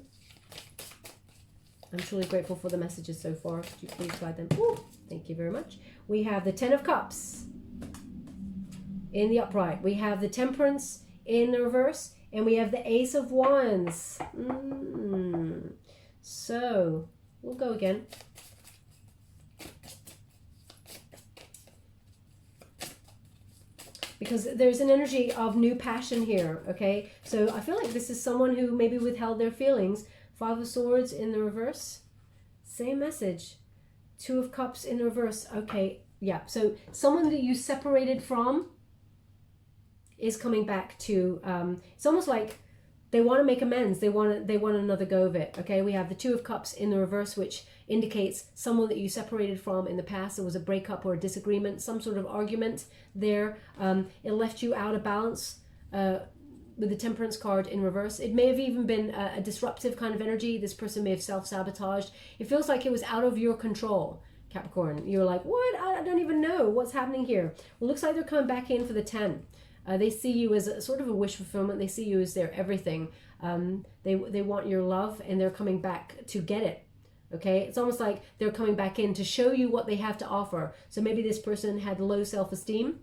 I'm truly grateful for the messages so far. Could you please guide them? Ooh, thank you very much. We have the 10 of Cups in the upright. We have the Temperance in the reverse. And we have the Ace of Wands. So, we'll go again. Because there's an energy of new passion here, okay? So I feel like this is someone who maybe withheld their feelings. 5 of Swords in the reverse. Same message. 2 of Cups in the reverse. Okay, yeah, so someone that you separated from is coming back to, it's almost like they want to make amends. They want another go of it. Okay, we have the Two of Cups in the reverse, which indicates someone that you separated from in the past. There was a breakup or a disagreement, some sort of argument there. It left you out of balance with the Temperance card in reverse. It may have even been a disruptive kind of energy. This person may have self-sabotaged. It feels like it was out of your control, Capricorn. You're like, what? I don't even know what's happening here. Well, looks like they're coming back in for the 10. They see you as a sort of a wish fulfillment. They see you as their everything. They want your love, and they're coming back to get it. Okay, it's almost like they're coming back in to show you what they have to offer. So maybe this person had low self-esteem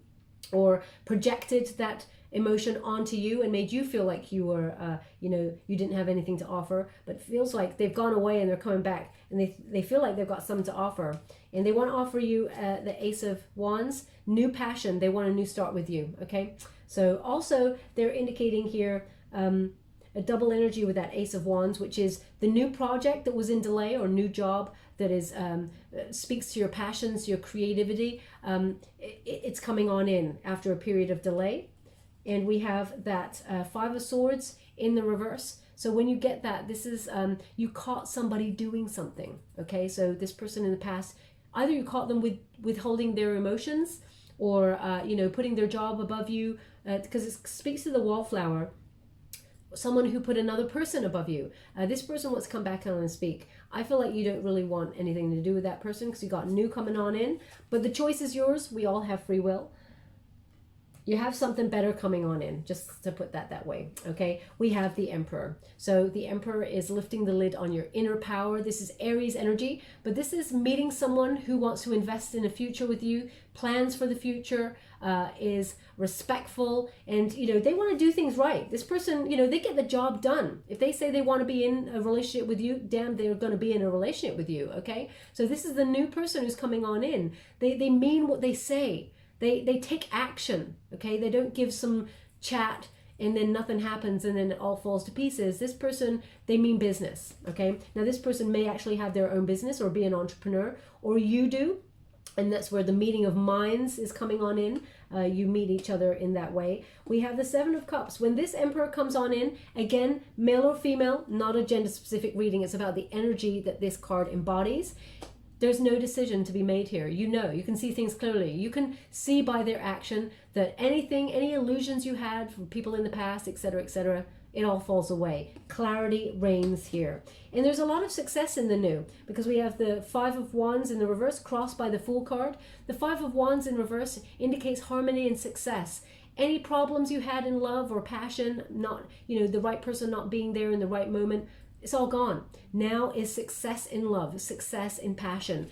or projected that emotion onto you and made you feel like you were, you didn't have anything to offer. But it feels like they've gone away and they're coming back, and they feel like they've got something to offer. And they want to offer you the Ace of Wands, new passion. They want a new start with you, okay? So also they're indicating here a double energy with that Ace of Wands, which is the new project that was in delay or new job that is speaks to your passions, your creativity. It's coming on in after a period of delay. And we have that Five of Swords in the reverse. So when you get that, this is you caught somebody doing something, okay? So this person in the past, either you caught them withholding their emotions or, putting their job above you, because it speaks to the wallflower, someone who put another person above you. This person wants to come back on and speak. I feel like you don't really want anything to do with that person because you got new coming on in, but the choice is yours. We all have free will. You have something better coming on in, just to put that way, okay? We have the Emperor. So the Emperor is lifting the lid on your inner power. This is Aries energy, but this is meeting someone who wants to invest in a future with you, plans for the future, is respectful, and, they want to do things right. This person, they get the job done. If they say they want to be in a relationship with you, damn, they're going to be in a relationship with you, okay? So this is the new person who's coming on in. They mean what they say. They take action, okay? They don't give some chat and then nothing happens and then it all falls to pieces. This person, they mean business, okay? Now this person may actually have their own business or be an entrepreneur, or you do, and that's where the meeting of minds is coming on in. You meet each other in that way. We have the Seven of Cups. When this Emperor comes on in, again, male or female, not a gender-specific reading. It's about the energy that this card embodies. There's no decision to be made here. You can see things clearly. You can see by their action that any illusions you had from people in the past, etc., it all falls away. Clarity reigns here. And there's a lot of success in the new, because we have the Five of Wands in the reverse crossed by the Fool card. The Five of Wands in reverse indicates harmony and success. Any problems you had in love or passion, not, the right person not being there in the right moment, it's all gone. Now is success in love, success in passion.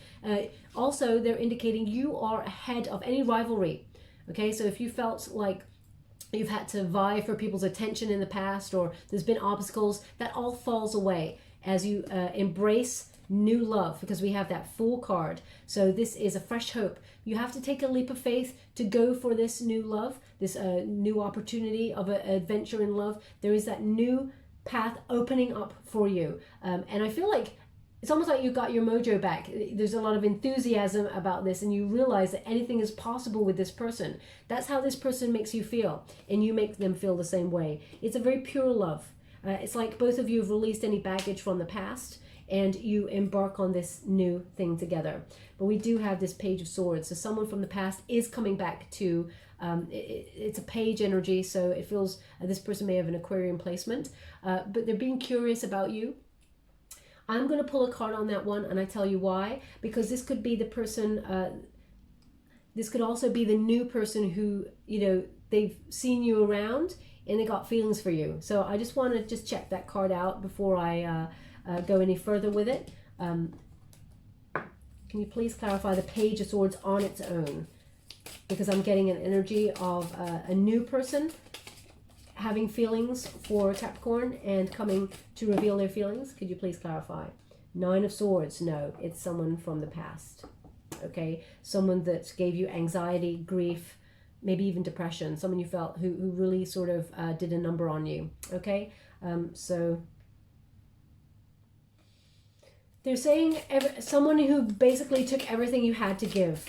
Also, they're indicating you are ahead of any rivalry. Okay, so if you felt like you've had to vie for people's attention in the past, or there's been obstacles, that all falls away as you embrace new love, because we have that Fool card. So this is a fresh hope. You have to take a leap of faith to go for this new love, this new opportunity of an adventure in love. There is that new path opening up for you, and I feel like it's almost like you got your mojo back. There's a lot of enthusiasm about this, and you realize that anything is possible with this person. That's how this person makes you feel, and you make them feel the same way. It's a very pure love. It's like both of you have released any baggage from the past, and you embark on this new thing together. But we do have this Page of Swords, so someone from the past is coming back to it's a page energy, so it feels this person may have an Aquarian placement, but they're being curious about you. I'm going to pull a card on that one, and I tell you why. Because this could be the person, this could also be the new person who, they've seen you around and they got feelings for you. So I just want to check that card out before I go any further with it. Can you please clarify the Page of Swords on its own? Because I'm getting an energy of a new person having feelings for Capricorn and coming to reveal their feelings. Could you please clarify? Nine of Swords. No, it's someone from the past. Okay, someone that gave you anxiety, grief, maybe even depression. Someone you felt who really sort of did a number on you. Okay, so they're saying someone who basically took everything you had to give.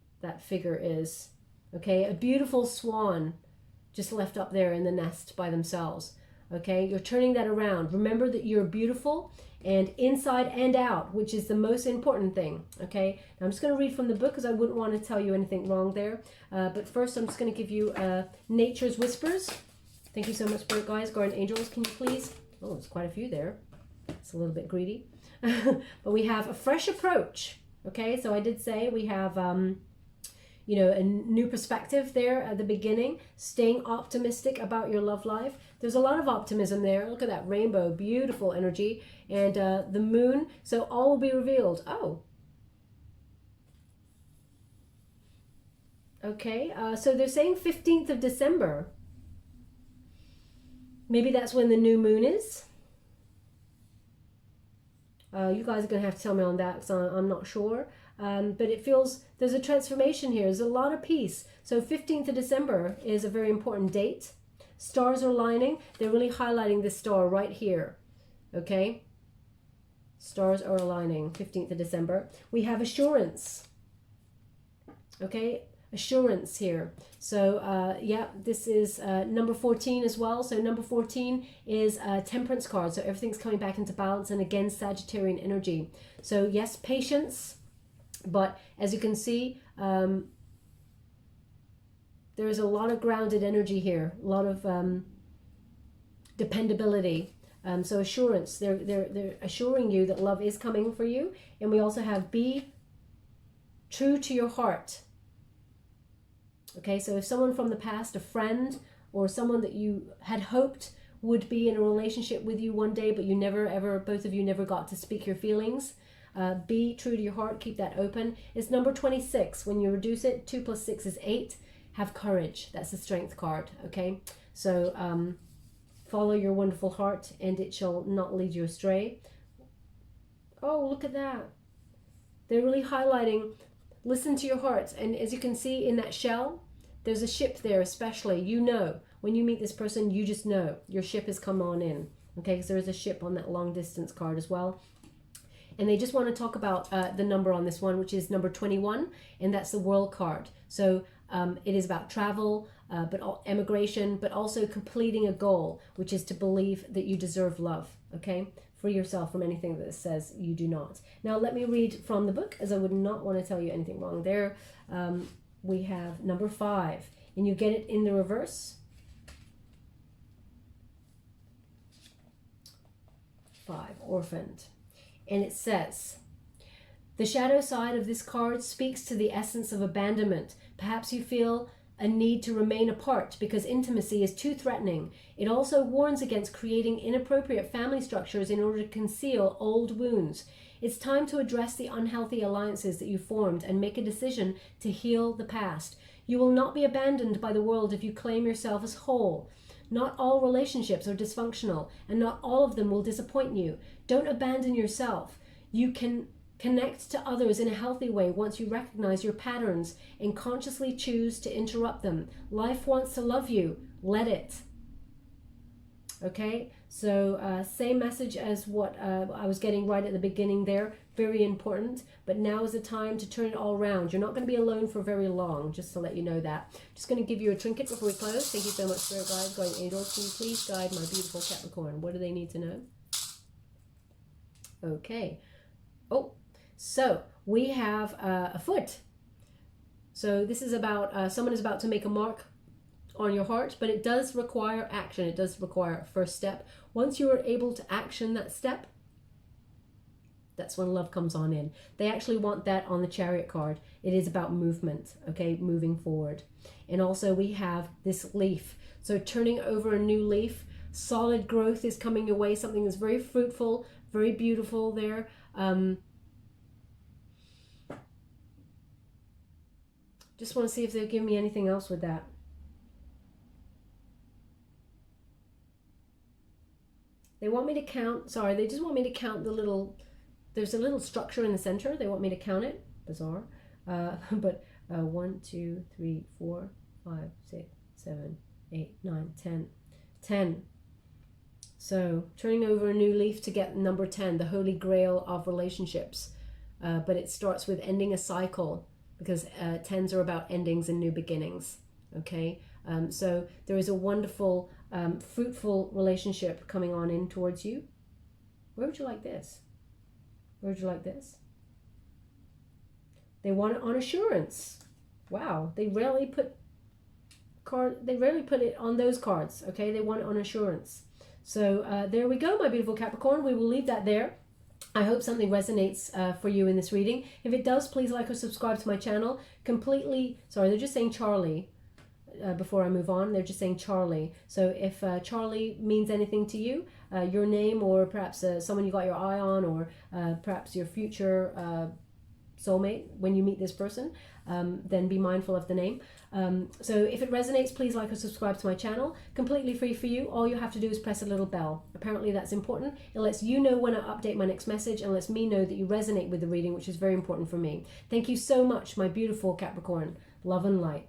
that figure is. Okay, a beautiful swan just left up there in the nest by themselves. Okay, you're turning that around. Remember that you're beautiful, and inside and out, which is the most important thing. Okay, now I'm just going to read from the book because I wouldn't want to tell you anything wrong there. But first, I'm just going to give you Nature's Whispers. Thank you so much, Spirit Guides, Guardian Angels. Can you please? Oh, there's quite a few there. It's a little bit greedy. But we have a fresh approach. Okay, so I did say we have, you know, a new perspective there at the beginning, staying optimistic about your love life. There's a lot of optimism there. Look at that rainbow, beautiful energy. And the moon, so all will be revealed. Oh. Okay, so they're saying 15th of December. Maybe that's when the new moon is. You guys are going to have to tell me on that because I'm not sure. But it feels there's a transformation here. There's a lot of peace. So 15th of December is a very important date. Stars are aligning. They're really highlighting this star right here. Okay? Stars are aligning. 15th of December. We have assurance. Okay? Assurance here. So, yeah, this is number 14 as well. So number 14 is a temperance card. So everything's coming back into balance. And again, Sagittarian energy. So yes, patience. But as you can see, there is a lot of grounded energy here, a lot of dependability. So assurance, they're assuring you that love is coming for you. And we also have be true to your heart. Okay, so if someone from the past, a friend or someone that you had hoped would be in a relationship with you one day, but you never ever, both of you never got to speak your feelings, be true to your heart, keep that open. It's number 26. When you reduce it, 2 plus 6 is 8. Have courage. That's the strength card. Okay, so follow your wonderful heart and it shall not lead you astray. Oh, look at that. They're really highlighting, listen to your heart. And as you can see in that shell, there's a ship there especially. You know, when you meet this person, you just know your ship has come on in. Okay, because there is a ship on that long distance card as well. And they just want to talk about the number on this one, which is number 21, and that's the World card. So it is about travel, emigration, but also completing a goal, which is to believe that you deserve love, okay? Free yourself from anything that says you do not. Now, let me read from the book, as I would not want to tell you anything wrong there. We have number 5, and you get it in the reverse. 5, orphaned. And it says, the shadow side of this card speaks to the essence of abandonment. Perhaps you feel a need to remain apart because intimacy is too threatening. It also warns against creating inappropriate family structures in order to conceal old wounds. It's time to address the unhealthy alliances that you formed and make a decision to heal the past. You will not be abandoned by the world if you claim yourself as whole. Not all relationships are dysfunctional, and not all of them will disappoint you. Don't abandon yourself. You can connect to others in a healthy way once you recognize your patterns and consciously choose to interrupt them. Life wants to love you. Let it. Okay, so same message as what I was getting right at the beginning there. Very important, but now is the time to turn it all around. You're not going to be alone for very long, just to let you know that. Just going to give you a trinket before we close. Thank you so much, Spirit Guides, Guardian Angels. Can you please guide my beautiful Capricorn? What do they need to know? Okay. Oh, so we have a foot. So this is about someone is about to make a mark on your heart, but it does require action. It does require a first step. Once you are able to action that step, that's when love comes on in. They actually want that on the Chariot card. It is about movement, okay, moving forward. And also we have this leaf. So turning over a new leaf, solid growth is coming your way, something that's very fruitful, very beautiful there. Just want to see if they'll give me anything else with that. They want me to count, sorry, they just want me to count the little, there's a little structure in the center. They want me to count it. Bizarre. But 1, 2, 3, 4, 5, 6, 7, 8, 9, 10. 10. So turning over a new leaf to get number 10, the holy grail of relationships. But it starts with ending a cycle because 10s are about endings and new beginnings. Okay, so there is a wonderful, fruitful relationship coming on in towards you. Where would you like this? Where would you like this? They want it on assurance. Wow, they rarely put it on those cards. Okay, they want it on assurance. So there we go, my beautiful Capricorn. We will leave that there. I hope something resonates for you in this reading. If it does, please like or subscribe to my channel. Sorry, they're just saying Charlie. Before I move on, they're just saying Charlie. So if Charlie means anything to you, your name, or perhaps someone you got your eye on, or perhaps your future soulmate when you meet this person, then be mindful of the name. So if it resonates, please like or subscribe to my channel. Completely free for you. All you have to do is press a little bell. Apparently that's important. It lets you know when I update my next message, and lets me know that you resonate with the reading, which is very important for me. Thank you so much, my beautiful Capricorn. Love and light.